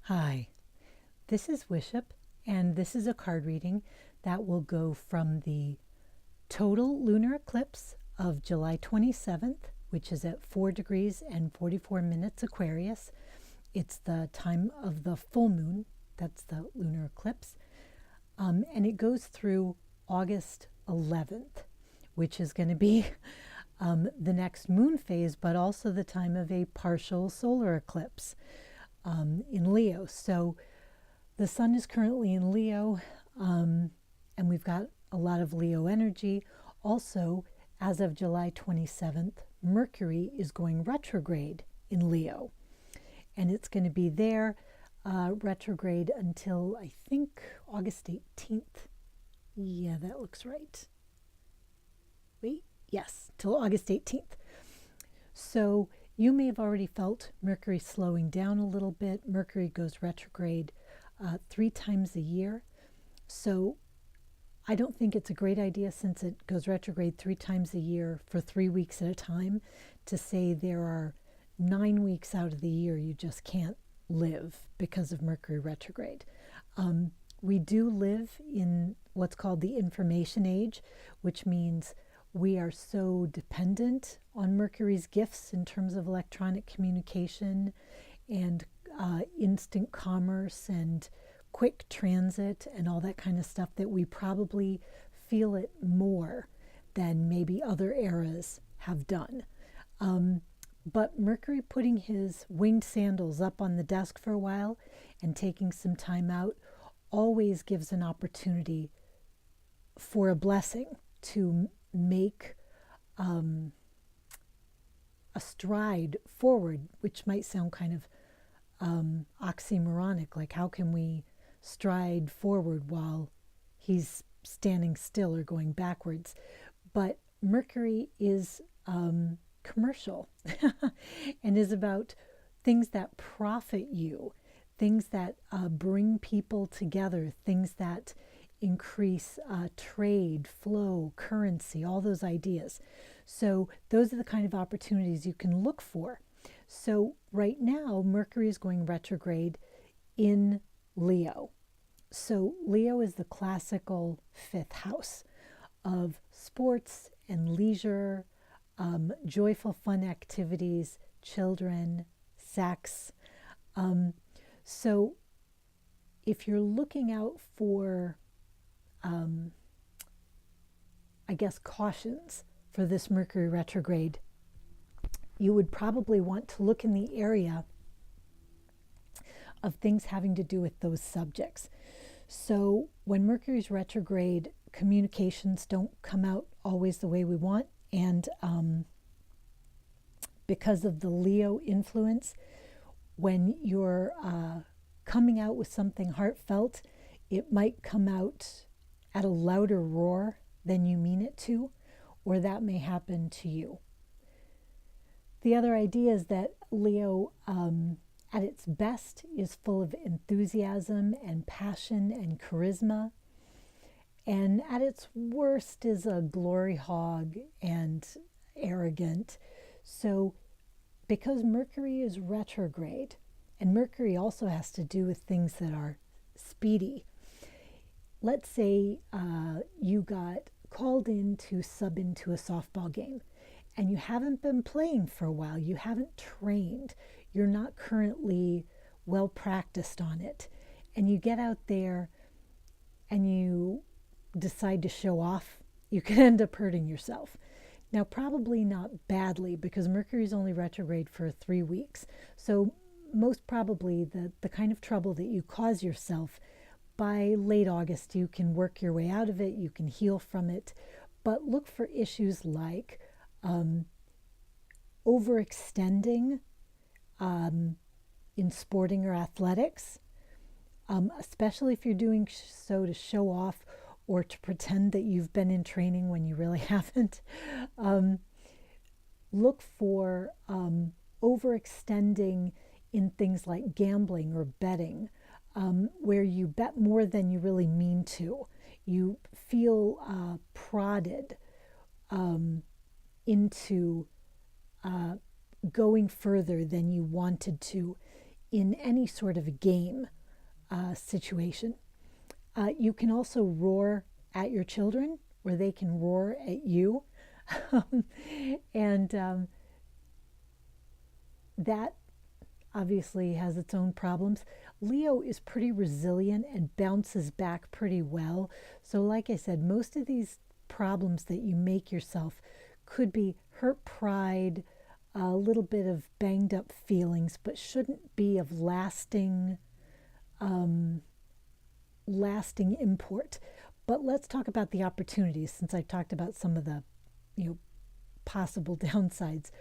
Hi, this is Wishop, and this is a card reading that will go from the total lunar eclipse of July 27th, which is at 4 degrees and 44 minutes Aquarius. It's the time of the full moon, that's the lunar eclipse, and it goes through August 11th, which is going to be the next moon phase, but also the time of a partial solar eclipse in Leo. So the sun is currently in Leo, and we've got a lot of Leo energy. Also, as of July 27th, Mercury is going retrograde in Leo, and it's going to be there retrograde until I think August 18th. Yeah, that looks right. Wait, yes, till August 18th. So you may have already felt Mercury slowing down a little bit. Mercury goes retrograde 3 times a year. So I don't think it's a great idea, since it goes retrograde 3 times a year for 3 weeks at a time, to say there are 9 weeks out of the year you just can't live because of Mercury retrograde. We do live in what's called the information age, which means we are so dependent on Mercury's gifts in terms of electronic communication and instant commerce and quick transit and all that kind of stuff, that we probably feel it more than maybe other eras have done. But Mercury putting his winged sandals up on the desk for a while and taking some time out always gives an opportunity for a blessing to make a stride forward, which might sound kind of oxymoronic, like how can we stride forward while he's standing still or going backwards? But Mercury is commercial and is about things that profit you, things that bring people together, things that increase trade, flow, currency, all those ideas. So those are the kind of opportunities you can look for. So right now, Mercury is going retrograde in Leo. So Leo is the classical 5th house of sports and leisure, joyful, fun activities, children, sex. So if you're looking out for, I guess, cautions for this Mercury retrograde, you would probably want to look in the area of things having to do with those subjects. So when Mercury's retrograde, communications don't come out always the way we want, and because of the Leo influence, when you're coming out with something heartfelt, it might come out at a louder roar than you mean it to, or that may happen to you. The other idea is that Leo, at its best, is full of enthusiasm and passion and charisma, and at its worst is a glory hog and arrogant. So because Mercury is retrograde, and Mercury also has to do with things that are speedy. Let's say you got called in to sub into a softball game, and you haven't been playing for a while, you haven't trained, you're not currently well practiced on it, and you get out there and you decide to show off, you can end up hurting yourself. Now, probably not badly, because Mercury is only retrograde for 3 weeks. So most probably the kind of trouble that you cause yourself, by late August, you can work your way out of it, you can heal from it. But look for issues like overextending in sporting or athletics, especially if you're doing so to show off or to pretend that you've been in training when you really haven't. Look for overextending in things like gambling or betting, where you bet more than you really mean to. You feel prodded into going further than you wanted to in any sort of a game situation. You can also roar at your children, or they can roar at you. and that obviously has its own problems. Leo is pretty resilient and bounces back pretty well. So like I said, most of these problems that you make yourself could be hurt pride, a little bit of banged up feelings, but shouldn't be of lasting import. But let's talk about the opportunities, since I've talked about some of the possible downsides.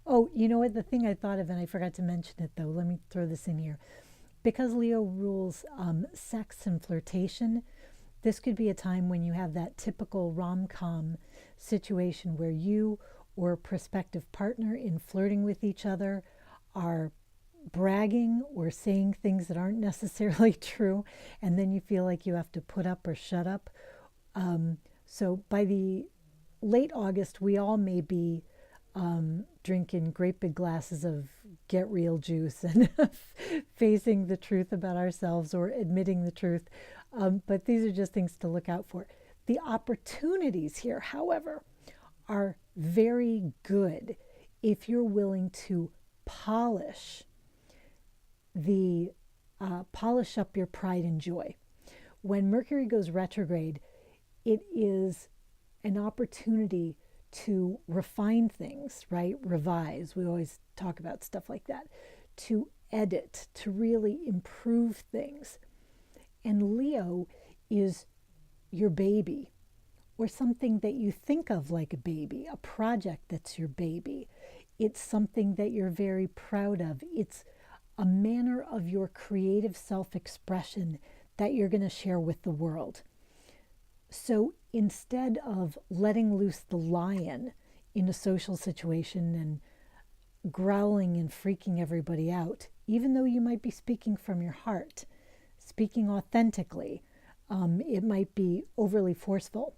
Oh, you know what? The thing I thought of, and I forgot to mention it though, let me throw this in here. Because Leo rules sex and flirtation, this could be a time when you have that typical rom-com situation where you or a prospective partner in flirting with each other are bragging or saying things that aren't necessarily true, and then you feel like you have to put up or shut up. So by the late August, we all may be drinking great big glasses of get real juice and facing the truth about ourselves or admitting the truth. But these are just things to look out for. The opportunities here, however, are very good if you're willing to polish up your pride and joy. When Mercury goes retrograde, it is an opportunity to refine things, right? Revise. We always talk about stuff like that. To edit, to really improve things. And Leo is your baby, or something that you think of like a baby, a project that's your baby. It's something that you're very proud of. It's a manner of your creative self-expression that you're going to share with the world. So instead of letting loose the lion in a social situation and growling and freaking everybody out, even though you might be speaking from your heart, speaking authentically, it might be overly forceful.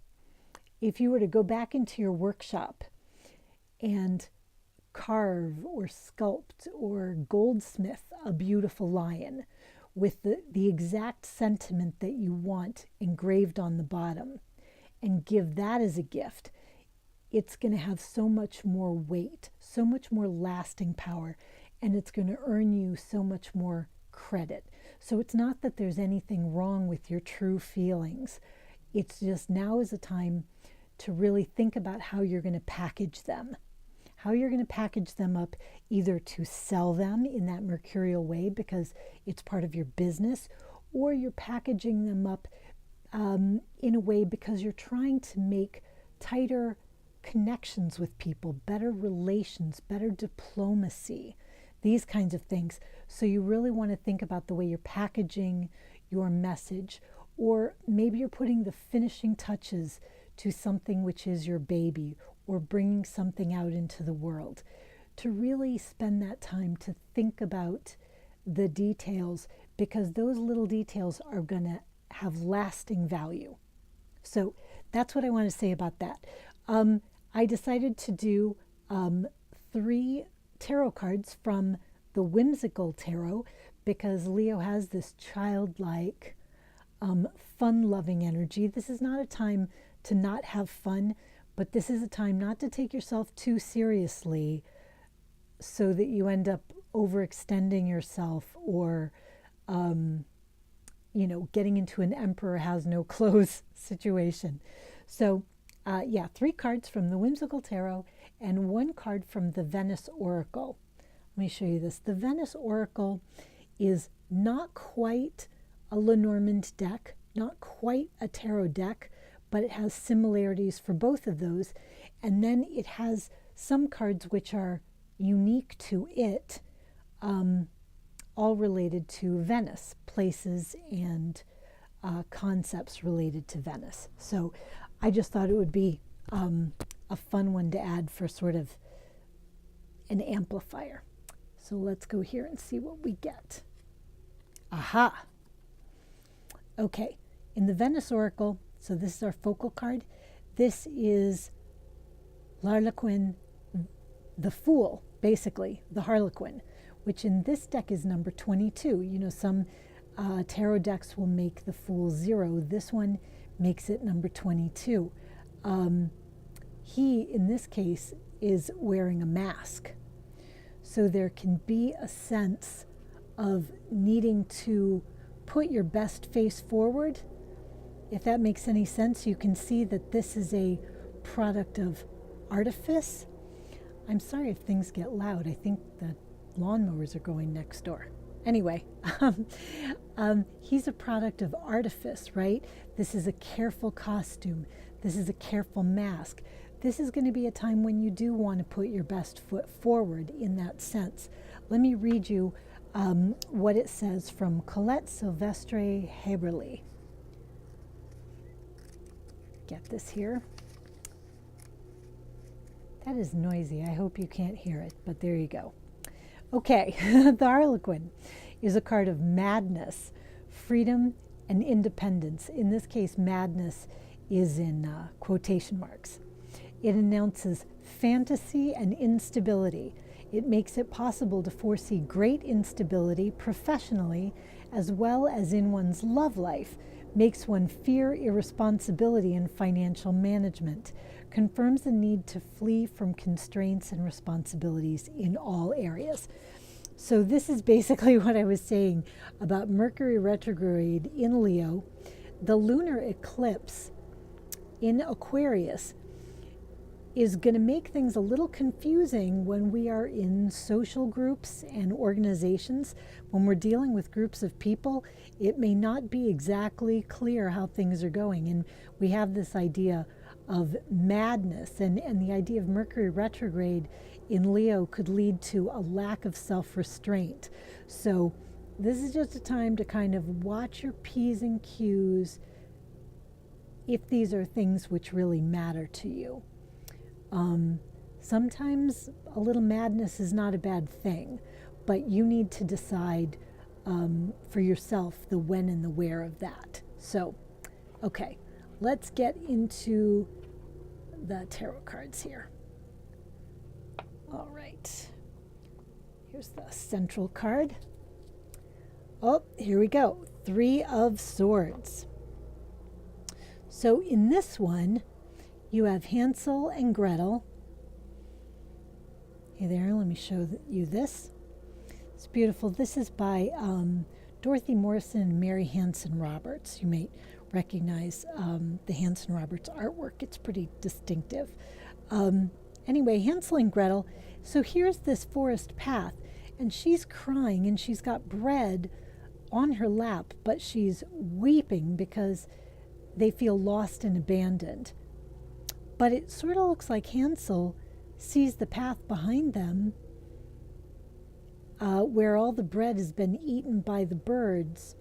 If you were to go back into your workshop and carve or sculpt or goldsmith a beautiful lion with the exact sentiment that you want engraved on the bottom and give that as a gift, it's going to have so much more weight, so much more lasting power, and it's going to earn you so much more credit. So it's not that there's anything wrong with your true feelings. It's just now is a time to really think about how you're going to package them. How you're going to package them up, either to sell them in that mercurial way because it's part of your business, or you're packaging them up in a way because you're trying to make tighter connections with people, better relations, better diplomacy, these kinds of things. So you really want to think about the way you're packaging your message, or maybe you're putting the finishing touches to something which is your baby, or bringing something out into the world. To really spend that time to think about the details, because those little details are going to have lasting value. So that's what I want to say about that. I decided to do 3 tarot cards from the Whimsical tarot because Leo has this childlike, fun-loving energy. This is not a time to not have fun, but this is a time not to take yourself too seriously so that you end up overextending yourself or, getting into an emperor has no clothes situation. So, 3 cards from the Whimsical tarot and 1 card from the Venus Oracle. Let me show you this. The Venus Oracle is not quite a Lenormand deck, not quite a tarot deck, but it has similarities for both of those. And then it has some cards which are unique to it, all related to Venice, places and concepts related to Venice. So I just thought it would be a fun one to add for sort of an amplifier. So let's go here and see what we get. Aha! Okay, in the Venus Oracle, so this is our focal card. This is L'Harlequin, the Fool, basically, the Harlequin, which in this deck is number 22. You know, some tarot decks will make the Fool 0. This one makes it number 22. He, in this case, is wearing a mask. So there can be a sense of needing to put your best face forward. If that makes any sense, you can see that this is a product of artifice. I'm sorry if things get loud. I think the lawnmowers are going next door. Anyway, he's a product of artifice, right? This is a careful costume. This is a careful mask. This is going to be a time when you do want to put your best foot forward in that sense. Let me read you what it says from Collette Silvestre-Haeberle. Get this here. That is noisy. I hope you can't hear it, but there you go. Okay, the Harlequin is a card of madness, freedom, and independence. In this case, madness is in quotation marks. It announces fantasy and instability. It makes it possible to foresee great instability professionally as well as in one's love life, makes one fear irresponsibility in financial management, confirms the need to flee from constraints and responsibilities in all areas. So this is basically what I was saying about Mercury retrograde in Leo. The lunar eclipse in Aquarius is going to make things a little confusing when we are in social groups and organizations. When we're dealing with groups of people, it may not be exactly clear how things are going. And we have this idea of madness, and the idea of Mercury retrograde in Leo could lead to a lack of self-restraint. So this is just a time to kind of watch your P's and Q's if these are things which really matter to you. Sometimes a little madness is not a bad thing, but you need to decide for yourself the when and the where of that. So, okay, let's get into the tarot cards here. All right, here's the central card. Oh, here we go. 3 of Swords. So in this one, you have Hansel and Gretel. Hey there, let me show you this. It's beautiful. This is by Dorothy, Morrison, and Mary Hanson-Roberts. You may recognize the Hanson-Roberts artwork. It's pretty distinctive. Anyway, Hansel and Gretel. So here's this forest path, and she's crying, and she's got bread on her lap, but she's weeping because they feel lost and abandoned. But it sort of looks like Hansel sees the path behind them where all the bread has been eaten by the birds,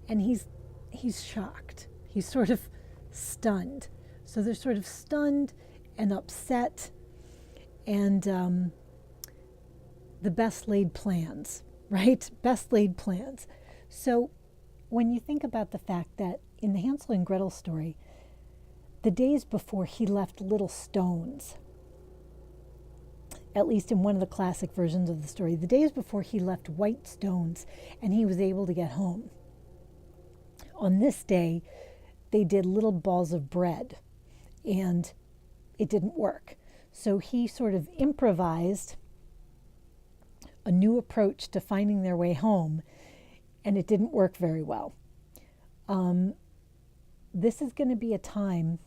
and he's shocked. He's sort of stunned. So they're sort of stunned and upset, and the best laid plans, right? Best laid plans. So when you think about the fact that in the Hansel and Gretel story, the days before he left little stones, at least in one of the classic versions of the story, the days before he left white stones and he was able to get home. On this day, they did little balls of bread and it didn't work. So he sort of improvised a new approach to finding their way home, and it didn't work very well. This is going to be a time,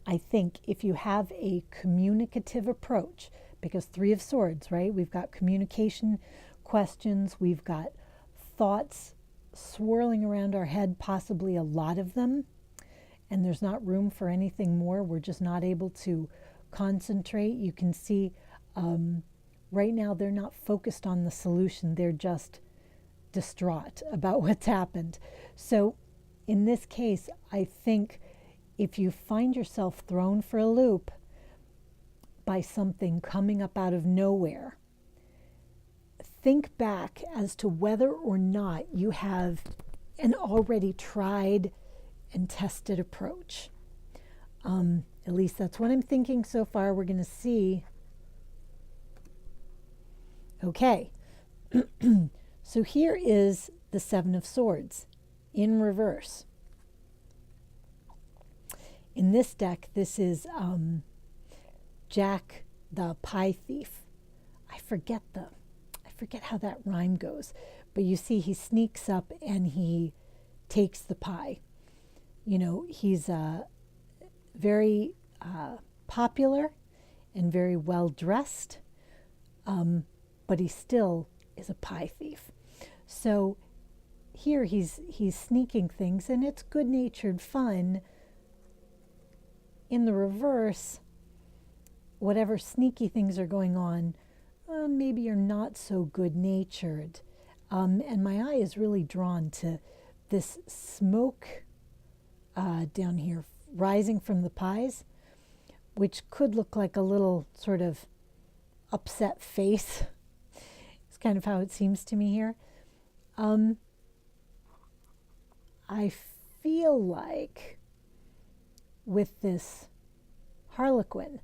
I think, if you have a communicative approach, because 3 of Swords, right? We've got communication questions, we've got thoughts swirling around our head, possibly a lot of them, and there's not room for anything more. We're just not able to concentrate. You can see right now they're not focused on the solution. They're just distraught about what's happened. So in this case, I think if you find yourself thrown for a loop by something coming up out of nowhere, think back as to whether or not you have an already tried and tested approach. At least that's what I'm thinking so far. We're going to see Okay, so here is the Seven of Swords in reverse. In this deck, this is Jack the Pie Thief. I forget how that rhyme goes, but you see he sneaks up and he takes the pie. You know, he's very popular and very well dressed, but he still is a pie thief. So here he's sneaking things, and it's good-natured fun. In the reverse, whatever sneaky things are going on, maybe you're not so good-natured. And my eye is really drawn to this smoke down here rising from the pies, which could look like a little sort of upset face. It's kind of how it seems to me here. I feel like with this Harlequin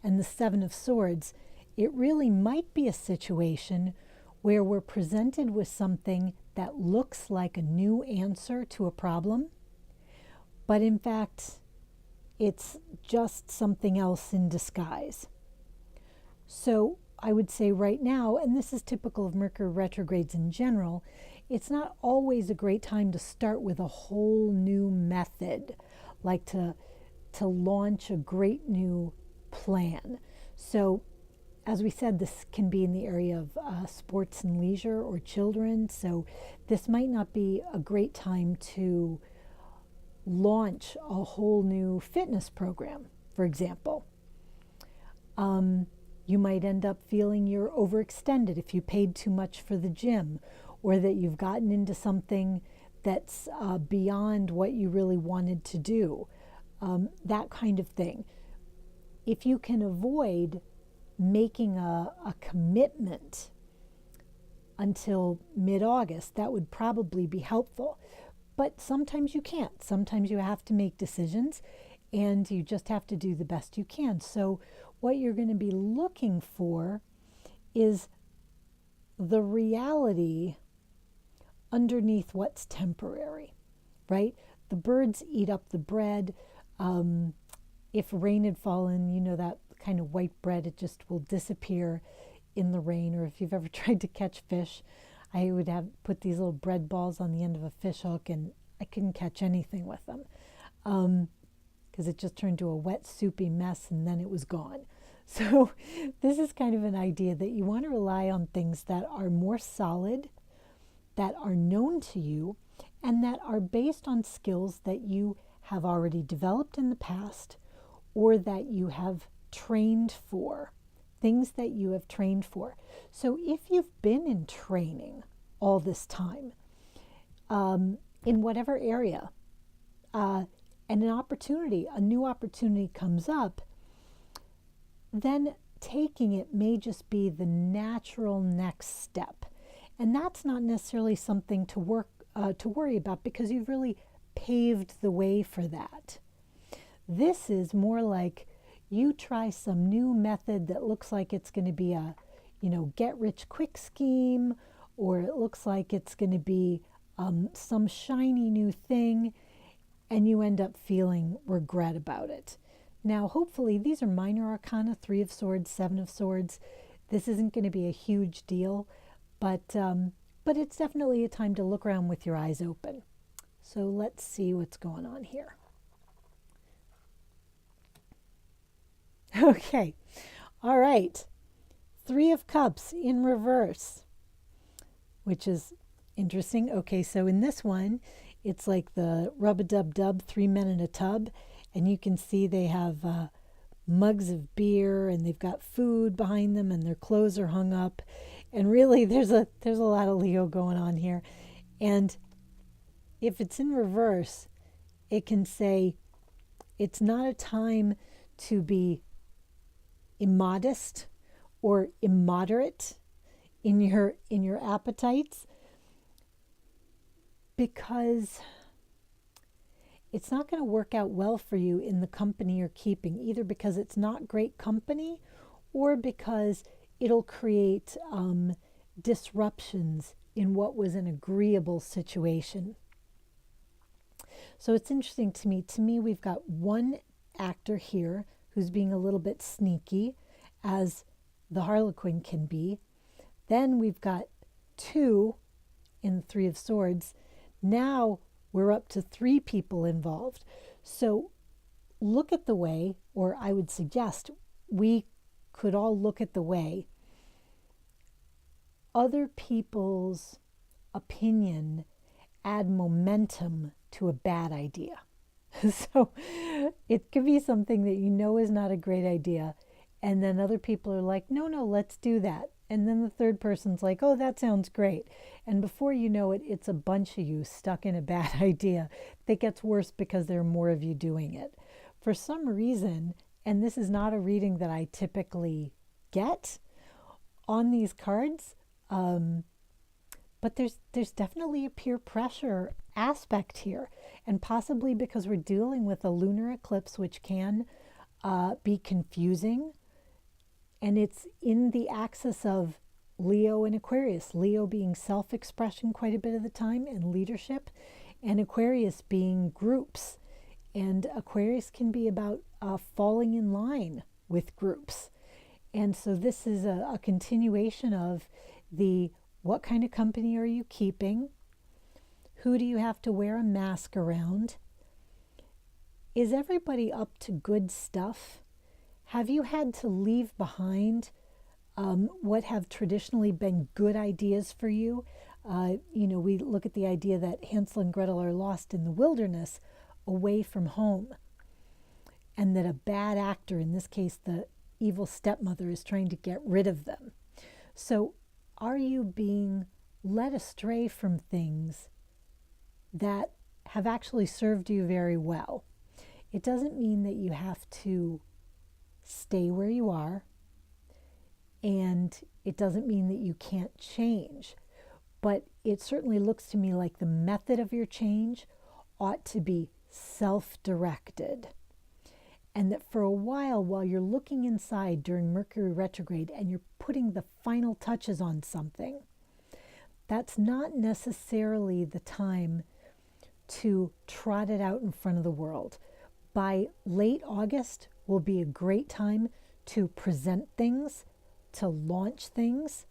and the Seven of Swords, it really might be a situation where we're presented with something that looks like a new answer to a problem, but in fact, it's just something else in disguise. So I would say right now, and this is typical of Mercury retrogrades in general, it's not always a great time to start with a whole new method, like to launch a great new plan. So as we said, this can be in the area of sports and leisure or children. So this might not be a great time to launch a whole new fitness program, for example. You might end up feeling you're overextended if you paid too much for the gym, or that you've gotten into something that's beyond what you really wanted to do. That kind of thing. If you can avoid making a commitment until mid-August, that would probably be helpful. But sometimes you can't. Sometimes you have to make decisions, and you just have to do the best you can. So what you're going to be looking for is the reality underneath what's temporary, right? The birds eat up the bread. If rain had fallen, you know, that kind of white bread, it just will disappear in the rain. Or if you've ever tried to catch fish, I would have put these little bread balls on the end of a fish hook, and I couldn't catch anything with them because it just turned to a wet, soupy mess, and then it was gone. So this is kind of an idea that you want to rely on things that are more solid, that are known to you, and that are based on skills that you have already developed in the past, or that you have trained for, things that you have trained for. So if you've been in training all this time, in whatever area, and a new opportunity comes up, then taking it may just be the natural next step. And that's not necessarily something to worry about, because you've really paved the way for that. This is more like you try some new method that looks like it's going to be a, get rich quick scheme, or it looks like it's going to be some shiny new thing, and you end up feeling regret about it. Now, hopefully, these are minor arcana, 3 of Swords, 7 of Swords. This isn't going to be a huge deal, but it's definitely a time to look around with your eyes open. So let's see what's going on here. Okay, all right. 3 of Cups in reverse, which is interesting. Okay, so in this one, it's like the rub-a-dub-dub, 3 men in a tub, and you can see they have mugs of beer, and they've got food behind them, and their clothes are hung up, and really there's a lot of Leo going on here. And if it's in reverse, it can say it's not a time to be immodest or immoderate in your appetites, because it's not going to work out well for you in the company you're keeping, either because it's not great company or because it'll create disruptions in what was an agreeable situation. So it's interesting to me. To me, we've got one actor here who's being a little bit sneaky, as the Harlequin can be. Then we've got two in the Three of Swords. Now we're up to three people involved. So look at the way, or I would suggest we could all look at the way other people's opinion add momentum to a bad idea. So it could be something that you know is not a great idea, and then other people are like, no, let's do that. And then the third person's like, oh, that sounds great. And before you know it, it's a bunch of you stuck in a bad idea that gets worse because there are more of you doing it. For some reason, and this is not a reading that I typically get on these cards, but there's definitely a peer pressure aspect here, and possibly because we're dealing with a lunar eclipse, which can be confusing, and it's in the axis of Leo and Aquarius. Leo being self-expression quite a bit of the time and leadership, and Aquarius being groups. And Aquarius can be about falling in line with groups. And so this is a continuation of the what kind of company are you keeping? Who do you have to wear a mask around? Is everybody up to good stuff? Have you had to leave behind what have traditionally been good ideas for you? We look at the idea that Hansel and Gretel are lost in the wilderness away from home, and that a bad actor, in this case the evil stepmother, is trying to get rid of them. So are you being led astray from things that have actually served you very well? It doesn't mean that you have to stay where you are, and it doesn't mean that you can't change, but it certainly looks to me like the method of your change ought to be self-directed. And that for a while you're looking inside during Mercury retrograde and you're putting the final touches on something, that's not necessarily the time to trot it out in front of the world. By late August will be a great time to present things, to launch things,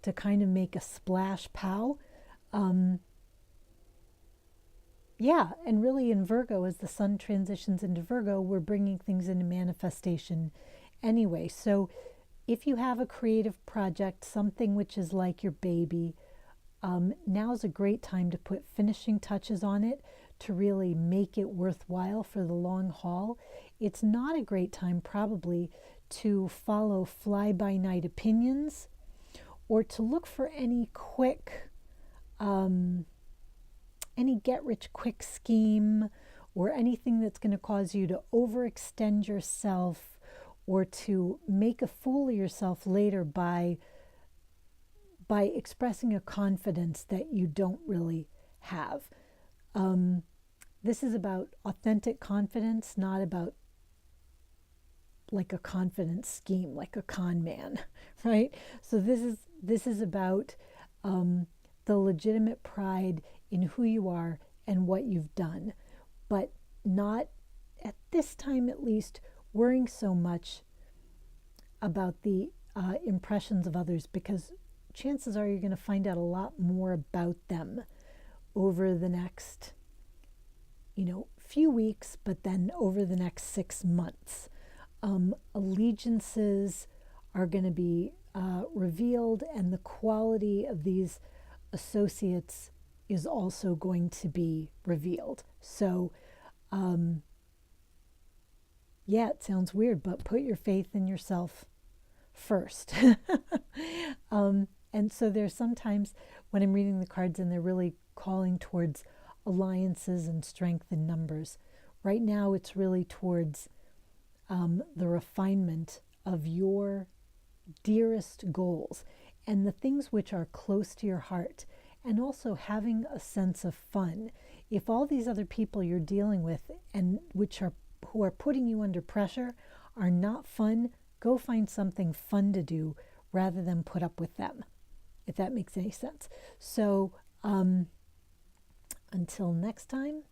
to kind of make a splash pow. And really in Virgo, as the sun transitions into Virgo, we're bringing things into manifestation anyway. So if you have a creative project, something which is like your baby, now's a great time to put finishing touches on it to really make it worthwhile for the long haul. It's not a great time probably to follow fly-by-night opinions or to look for any quick any get-rich-quick scheme or anything that's going to cause you to overextend yourself or to make a fool of yourself later by expressing a confidence that you don't really have. This is about authentic confidence, not about like a confidence scheme, like a con man, right? So this is about the legitimate pride in who you are and what you've done, but not at this time, at least, worrying so much about the impressions of others, because chances are you're going to find out a lot more about them over the next, few weeks, but then over the next 6 months. Allegiances are going to be revealed, and the quality of these associates is also going to be revealed. So, it sounds weird, but put your faith in yourself first. And so there's sometimes when I'm reading the cards and they're really calling towards alliances and strength in numbers. Right now it's really towards the refinement of your dearest goals and the things which are close to your heart, and also having a sense of fun. If all these other people you're dealing with and who are putting you under pressure are not fun, go find something fun to do rather than put up with them, if that makes any sense. So until next time.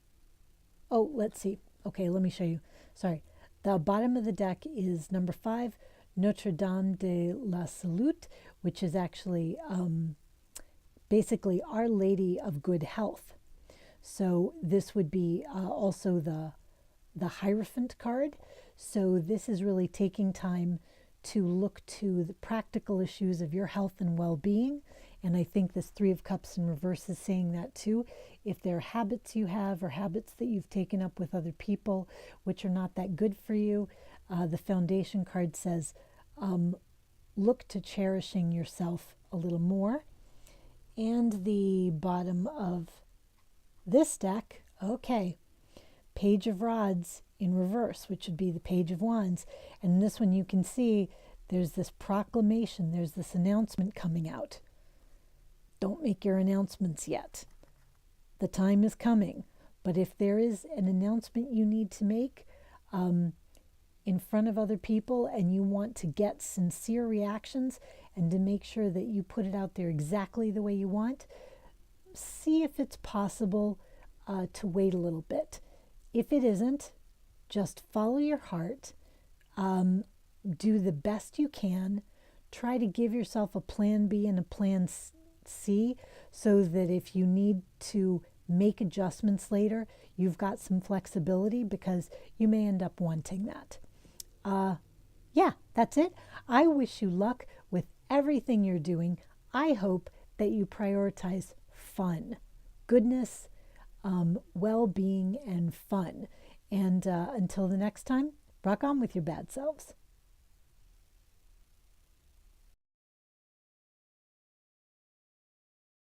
Oh, let's see. Okay, let me show you. Sorry. The bottom of the deck is number 5, Notre Dame de la Salute, which is actually basically Our Lady of Good Health. So this would be also the Hierophant card. So this is really taking time to look to the practical issues of your health and well-being. And I think this 3 of Cups in reverse is saying that too. If there are habits you have or habits that you've taken up with other people which are not that good for you, the Foundation card says, look to cherishing yourself a little more. And the bottom of this deck, okay, Page of Rods in reverse, which would be the Page of Wands. And in this one you can see there's this proclamation, there's this announcement coming out. Don't make your announcements yet. The time is coming. But if there is an announcement you need to make in front of other people and you want to get sincere reactions and to make sure that you put it out there exactly the way you want, see if it's possible to wait a little bit. If it isn't, just follow your heart. Do the best you can. Try to give yourself a plan B and a plan C so that if you need to make adjustments later, you've got some flexibility because you may end up wanting that. Yeah, that's it. I wish you luck with everything you're doing. I hope that you prioritize fun, goodness, well-being, and fun. And until the next time, rock on with your bad selves.